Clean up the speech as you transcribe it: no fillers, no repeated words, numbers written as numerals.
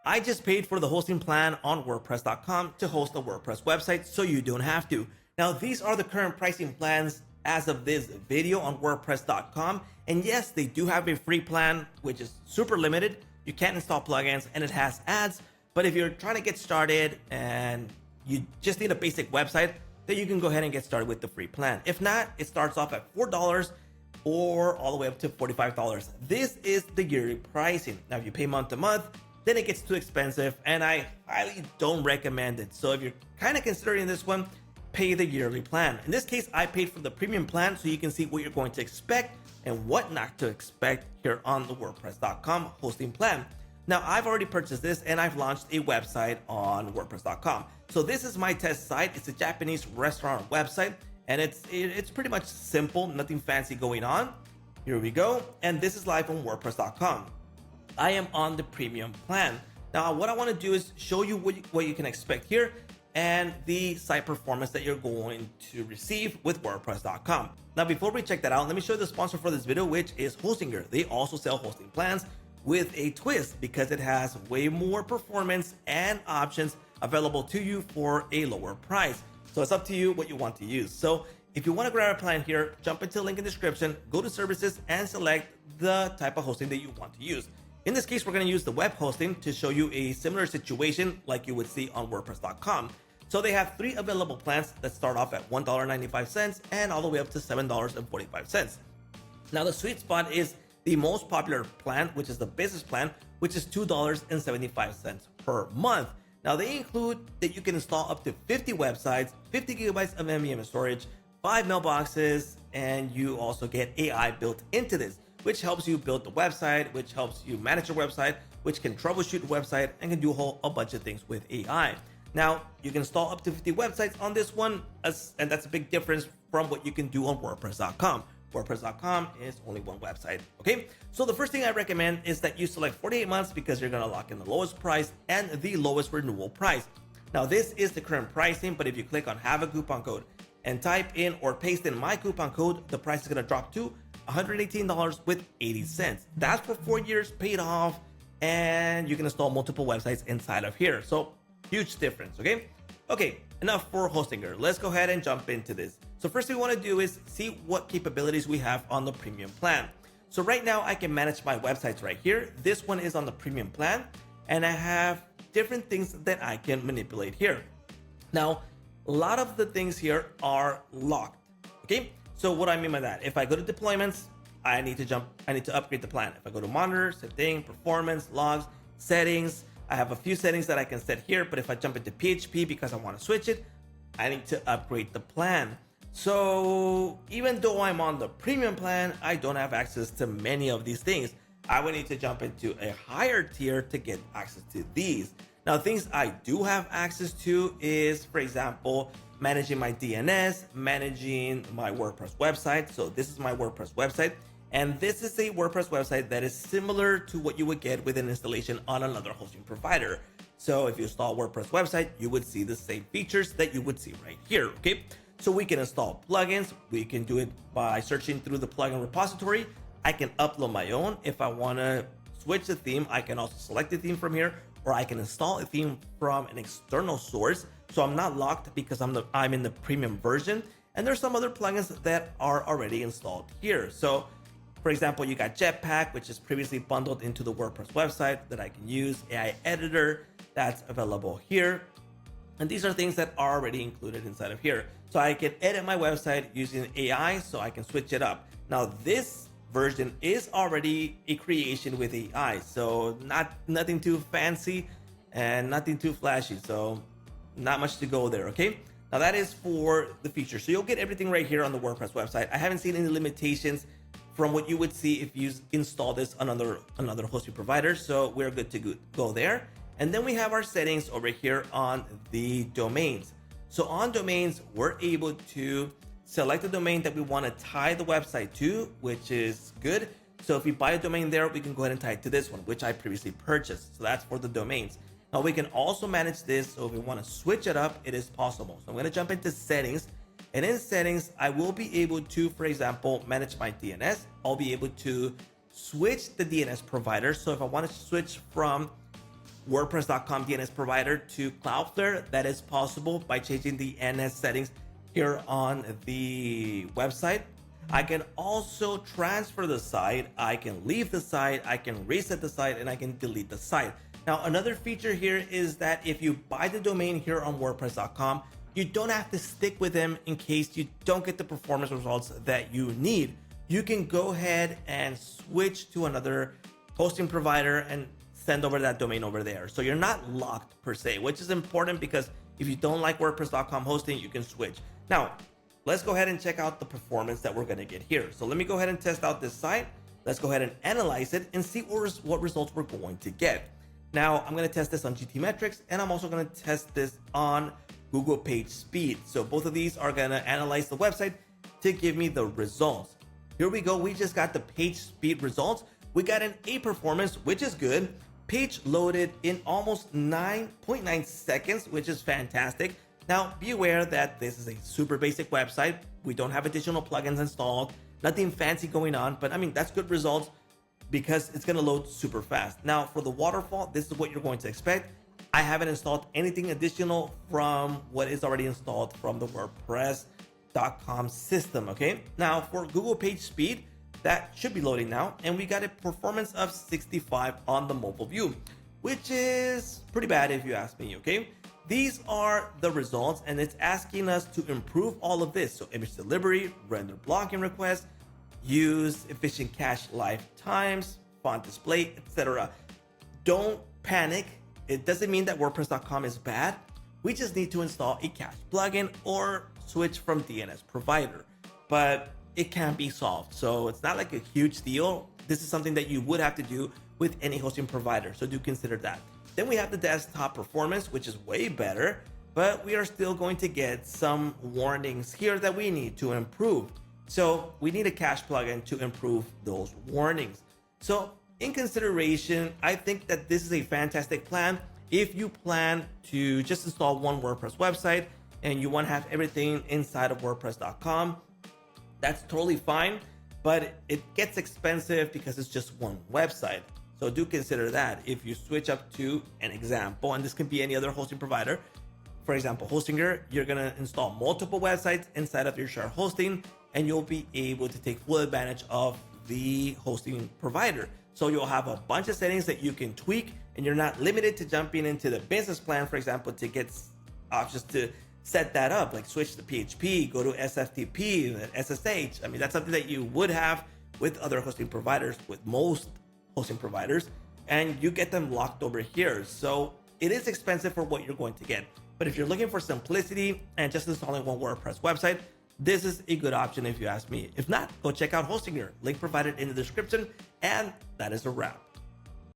I just paid for the hosting plan on WordPress.com to host a WordPress website, so you don't have to. Now, these are the current pricing plans as of this video on WordPress.com. And yes, they do have a free plan, which is super limited. You can't install plugins and it has ads. But if you're trying to get started and you just need a basic website, then you can go ahead and get started with the free plan. If not, it starts off at $4 or all the way up to $45. This is the yearly pricing. Now, if you pay month to month, then it gets too expensive and I highly don't recommend it. So if you're kind of considering this one, pay the yearly plan. In this case, I paid for the premium plan so you can see what you're going to expect and what not to expect here on the WordPress.com hosting plan. Now, I've already purchased this and I've launched a website on WordPress.com. So this is my test site. It's a Japanese restaurant website and it's pretty much simple, nothing fancy going on. Here we go. And this is live on WordPress.com. I am on the premium plan. Now, what I want to do is show you what you can expect here and the site performance that you're going to receive with WordPress.com. Now, before we check that out, let me show you the sponsor for this video, which is Hostinger. They also sell hosting plans with a twist because it has way more performance and options available to you for a lower price. So it's up to you what you want to use. So if you want to grab a plan here, jump into the link in the description, go to services and select the type of hosting that you want to use. In this case, we're going to use the web hosting to show you a similar situation like you would see on WordPress.com. So they have 3 available plans that start off at $1.95 and all the way up to $7.45. Now, the sweet spot is the most popular plan, which is the business plan, which is $2.75 per month. Now, they include that you can install up to 50 websites, 50 gigabytes of NVMe storage, 5 mailboxes, and you also get AI built into this, which helps you build the website, which helps you manage your website, which can troubleshoot the website and can do a bunch of things with AI. Now, you can install up to 50 websites on this one, and that's a big difference from what you can do on WordPress.com. WordPress.com is only one website, okay? So the first thing I recommend is that you select 48 months because you're gonna lock in the lowest price and the lowest renewal price. Now, this is the current pricing, but if you click on have a coupon code and type in or paste in my coupon code, the price is gonna drop to $118.80. That's for 4 years paid off, and you can install multiple websites inside of here. So huge difference, okay? Okay, enough for Hostinger. Let's go ahead and jump into this. So first thing we want to do is see what capabilities we have on the premium plan. So right now I can manage my websites right here. This one is on the premium plan, and I have different things that I can manipulate here. Now, a lot of the things here are locked, okay? So what do I mean by that? If I go to deployments, I need to upgrade the plan. If I go to monitor, setting, performance, logs, settings, I have a few settings that I can set here, but if I jump into PHP because I want to switch it, I need to upgrade the plan. So even though I'm on the premium plan, I don't have access to many of these things. I would need to jump into a higher tier to get access to these. Now, things I do have access to is, for example, managing my DNS, managing my WordPress website. So this is my WordPress website. And this is a WordPress website that is similar to what you would get with an installation on another hosting provider. So if you install a WordPress website, you would see the same features that you would see right here, okay? So we can install plugins. We can do it by searching through the plugin repository. I can upload my own. If I wanna switch the theme, I can also select the theme from here, or I can install a theme from an external source. So I'm not locked because I'm in the premium version. And there's some other plugins that are already installed here. So for example, you got Jetpack, which is previously bundled into the WordPress website that I can use. AI editor, that's available here. And these are things that are already included inside of here. So I can edit my website using AI, so I can switch it up. Now, this version is already a creation with AI, so nothing too fancy and nothing too flashy. So not much to go there, okay? Now that is for the feature. So you'll get everything right here on the WordPress website. I haven't seen any limitations from what you would see if you install this on another hosting provider. So we're good to go there. And then we have our settings over here on the domains. So on domains, we're able to select the domain that we want to tie the website to, which is good. So if we buy a domain there, we can go ahead and tie it to this one, which I previously purchased. So that's for the domains. Now we can also manage this. So if we want to switch it up, it is possible. So I'm going to jump into settings. And in settings, I will be able to, for example, manage my DNS. I'll be able to switch the DNS provider. So if I want to switch from WordPress.com DNS provider to Cloudflare. That is possible by changing the NS settings here on the website. I can also transfer the site, I can leave the site, I can reset the site, and I can delete the site. Now, another feature here is that if you buy the domain here on WordPress.com, you don't have to stick with them in case you don't get the performance results that you need. You can go ahead and switch to another hosting provider and send over that domain over there. So you're not locked per se, which is important because if you don't like WordPress.com hosting, you can switch. Now, let's go ahead and check out the performance that we're gonna get here. So let me go ahead and test out this site. Let's go ahead and analyze it and see what results we're going to get. Now, I'm gonna test this on GTmetrix, and I'm also gonna test this on Google PageSpeed. So both of these are gonna analyze the website to give me the results. Here we go, we just got the PageSpeed results. We got an A performance, which is good. Page loaded in almost 9.9 seconds, which is fantastic. Now, be aware that this is a super basic website. We don't have additional plugins installed, nothing fancy going on, but I mean, that's good results because it's gonna load super fast. Now, for the waterfall, this is what you're going to expect. I haven't installed anything additional from what is already installed from the WordPress.com system, okay? Now, for Google PageSpeed, that should be loading now, and we got a performance of 65 on the mobile view, which is pretty bad if you ask me, okay? These are the results, and it's asking us to improve all of this. So image delivery, render blocking requests, use efficient cache lifetimes, font display, etc. Don't panic. It doesn't mean that WordPress.com is bad. We just need to install a cache plugin or switch from DNS provider, but it can be solved. So it's not like a huge deal. This is something that you would have to do with any hosting provider. So do consider that. Then we have the desktop performance, which is way better, but we are still going to get some warnings here that we need to improve. So we need a cache plugin to improve those warnings. So in consideration, I think that this is a fantastic plan. If you plan to just install one WordPress website and you want to have everything inside of WordPress.com, that's totally fine, but it gets expensive because it's just one website. So do consider that. If you switch up to an example, and this can be any other hosting provider, for example, Hostinger, you're gonna install multiple websites inside of your shared hosting, and you'll be able to take full advantage of the hosting provider. So you'll have a bunch of settings that you can tweak, and you're not limited to jumping into the business plan, for example, to get options to set that up, like switch to PHP, go to SFTP, SSH. I mean, that's something that you would have with other hosting providers, with most hosting providers, and you get them locked over here. So it is expensive for what you're going to get. But if you're looking for simplicity and just installing one WordPress website, this is a good option if you ask me. If not, go check out Hostinger, link provided in the description, and that is a wrap.